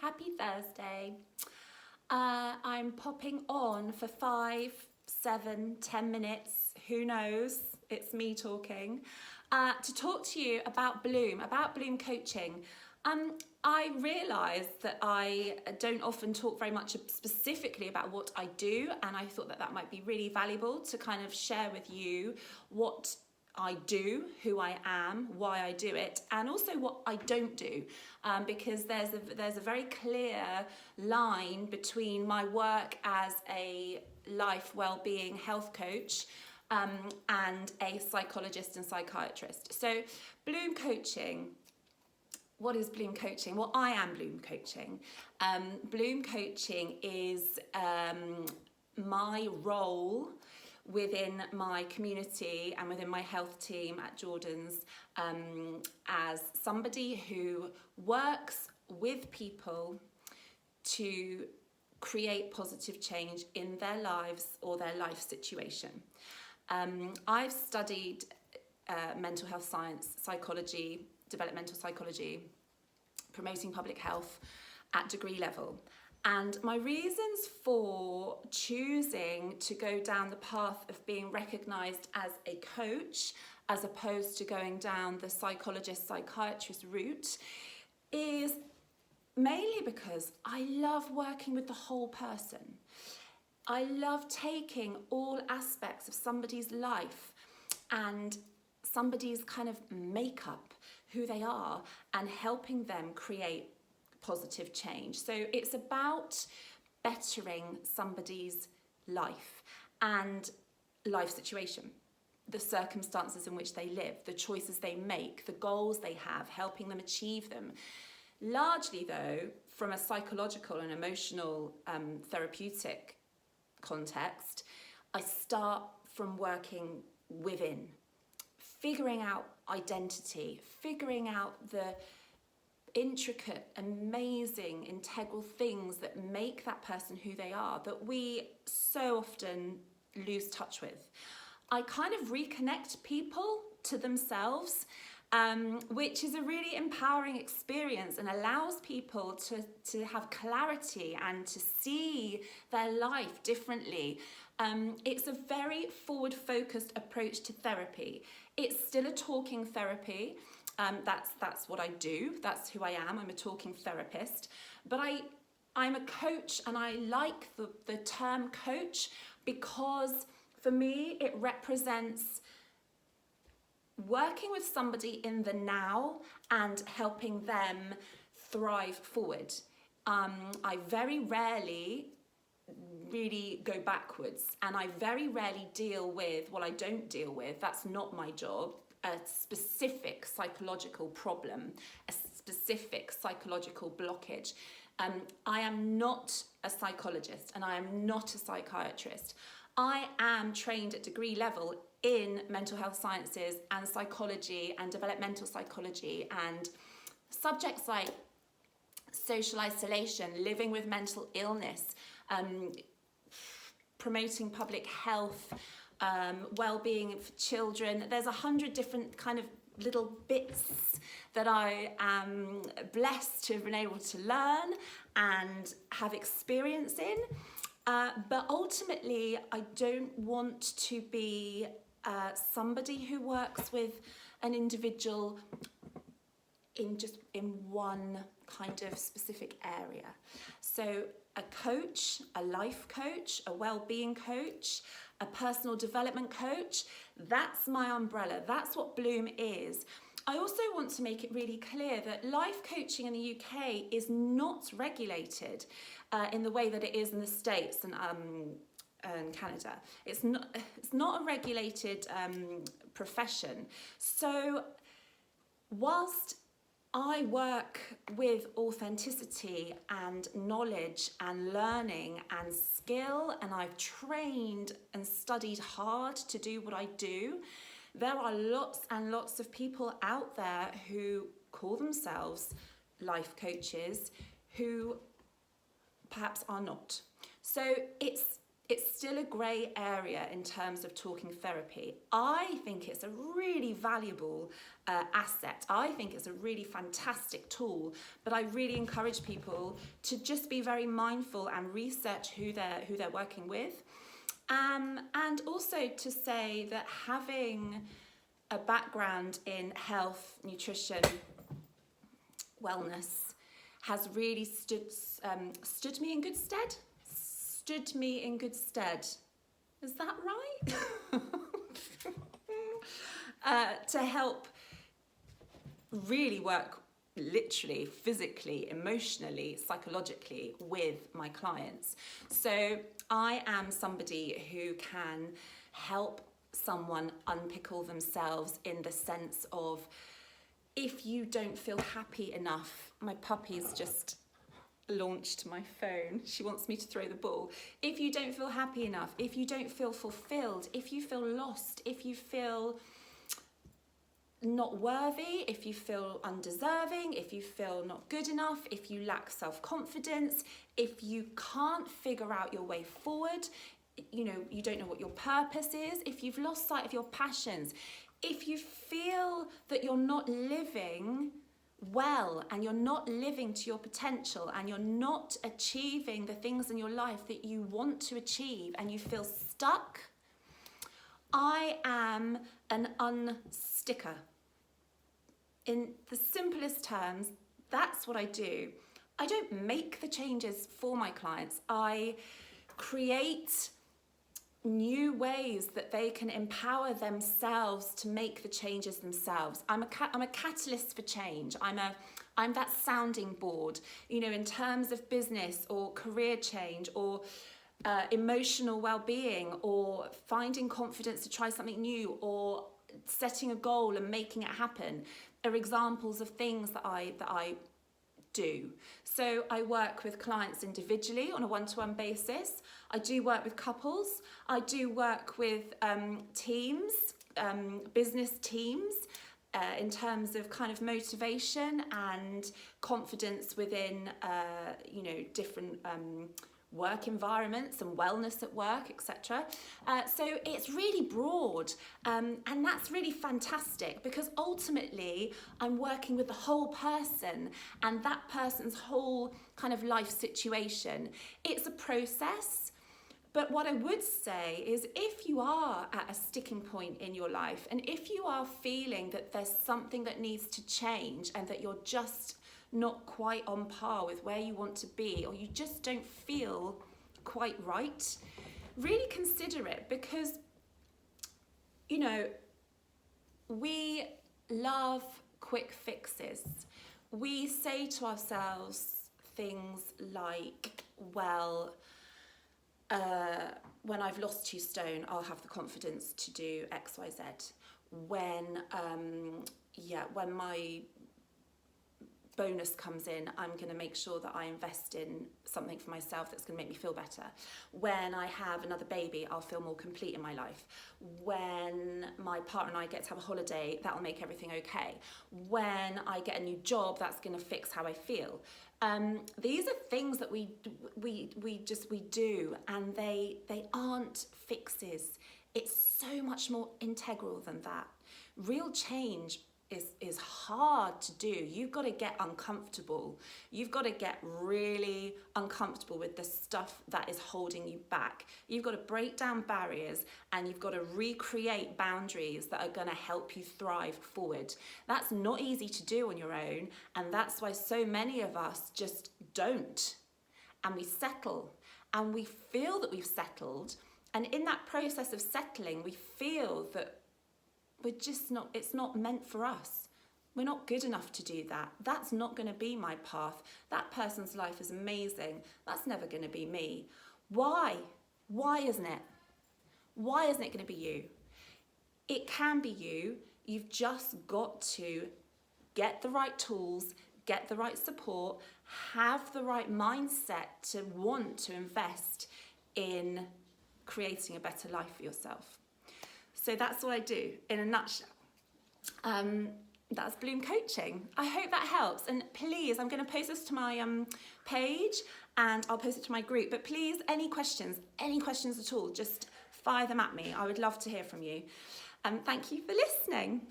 Happy Thursday. I'm popping on for 5, 7, 10 minutes, who knows, it's me talking, to talk to you about Bloom coaching. I realise that I don't often talk very much specifically about what I do, and I thought that might be really valuable to kind of share with you what I do, who I am, why I do it, and also what I don't do, because there's a very clear line between my work as a life well-being health coach and a psychologist and psychiatrist. So Bloom coaching. What is Bloom coaching? Well, I am Bloom coaching. Bloom coaching is my role within my community and within my health team at Jordan's as somebody who works with people to create positive change in their lives or their life situation. I've studied mental health science, psychology, developmental psychology, promoting public health at degree level. And my reasons for choosing to go down the path of being recognised as a coach, as opposed to going down the psychologist, psychiatrist route, is mainly because I love working with the whole person. I love taking all aspects of somebody's life and somebody's kind of makeup, who they are, and helping them create positive change. So it's about bettering somebody's life and life situation, the circumstances in which they live, the choices they make, the goals they have, helping them achieve them. Largely though, from a psychological and emotional therapeutic context, I start from working within, figuring out identity, figuring out the intricate, amazing, integral things that make that person who they are, that we so often lose touch with. I kind of reconnect people to themselves, which is a really empowering experience and allows people to have clarity and to see their life differently. It's a very forward-focused approach to therapy. It's still a talking therapy. That's what I do. That's who I am. I'm a talking therapist. But I'm a coach, and I like the term coach because for me it represents working with somebody in the now and helping them thrive forward. I very rarely really go backwards, and I very rarely deal with what I don't deal with. That's not my job. A specific psychological problem, a specific psychological blockage. I am not a psychologist and I am not a psychiatrist. I am trained at degree level in mental health sciences and psychology and developmental psychology, and subjects like social isolation, living with mental illness, promoting public health, well-being for children. There's 100 different kind of little bits that I am blessed to have been able to learn and have experience in. But ultimately, I don't want to be somebody who works with an individual in one kind of specific area. So a coach, a life coach, a well-being coach, a personal development coach, that's my umbrella. That's what Bloom is. I also want to make it really clear that life coaching in the UK is not regulated in the way that it is in the States and Canada. It's not a regulated profession. So whilst I work with authenticity and knowledge and learning and skill, and I've trained and studied hard to do what I do, there are lots and lots of people out there who call themselves life coaches who perhaps are not. So it's it's still a grey area in terms of talking therapy. I think it's a really valuable asset. I think it's a really fantastic tool, but I really encourage people to just be very mindful and research who they're working with. And also to say that having a background in health, nutrition, wellness has really stood me in good stead. Stood me in good stead. Is that right? To help really work literally, physically, emotionally, psychologically with my clients. So I am somebody who can help someone unpickle themselves in the sense of, if you don't feel happy enough, my puppy's just launched my phone. She wants me to throw the ball. If you don't feel happy enough, if you don't feel fulfilled, if you feel lost, if you feel not worthy, if you feel undeserving, if you feel not good enough, if you lack self-confidence, if you can't figure out your way forward, you don't know what your purpose is, if you've lost sight of your passions, if you feel that you're not living well and you're not living to your potential and you're not achieving the things in your life that you want to achieve and you feel stuck, I am an unsticker. In the simplest terms, that's what I do. I don't make the changes for my clients. I create new ways that they can empower themselves to make the changes themselves. I'm a catalyst for change. I'm that sounding board, in terms of business or career change or emotional well-being or finding confidence to try something new or setting a goal and making it happen are examples of things that I do. So I work with clients individually on a one-to-one basis. I do work with couples. I do work with teams, business teams, in terms of kind of motivation and confidence within, different work environments and wellness at work, etc. So it's really broad, and that's really fantastic because ultimately I'm working with the whole person and that person's whole kind of life situation. It's a process, but what I would say is if you are at a sticking point in your life and if you are feeling that there's something that needs to change and that you're just not quite on par with where you want to be, or you just don't feel quite right, really consider it, because we love quick fixes. We say to ourselves things like, well, when I've lost 2 stone, I'll have the confidence to do X, Y, Z. When my bonus comes in, I'm going to make sure that I invest in something for myself that's going to make me feel better. When I have another baby, I'll feel more complete in my life. When my partner and I get to have a holiday, that'll make everything okay. When I get a new job, that's going to fix how I feel. These are things that we do, and they aren't fixes. It's so much more integral than that. Real change is hard to do. You've got to get uncomfortable. You've got to get really uncomfortable with the stuff that is holding you back. You've got to break down barriers and you've got to recreate boundaries that are going to help you thrive forward. That's not easy to do on your own, and that's why so many of us just don't. And we settle, and we feel that we've settled, and in that process of settling, we feel that it's not meant for us. We're not good enough to do that. That's not going to be my path. That person's life is amazing. That's never going to be me. Why? Why isn't it? Why isn't it going to be you? It can be you. You've just got to get the right tools, get the right support, have the right mindset to want to invest in creating a better life for yourself. So that's what I do in a nutshell. That's Bloom Coaching. I hope that helps. And please, I'm going to post this to my page, and I'll post it to my group. But please, any questions at all, just fire them at me. I would love to hear from you. Thank you for listening.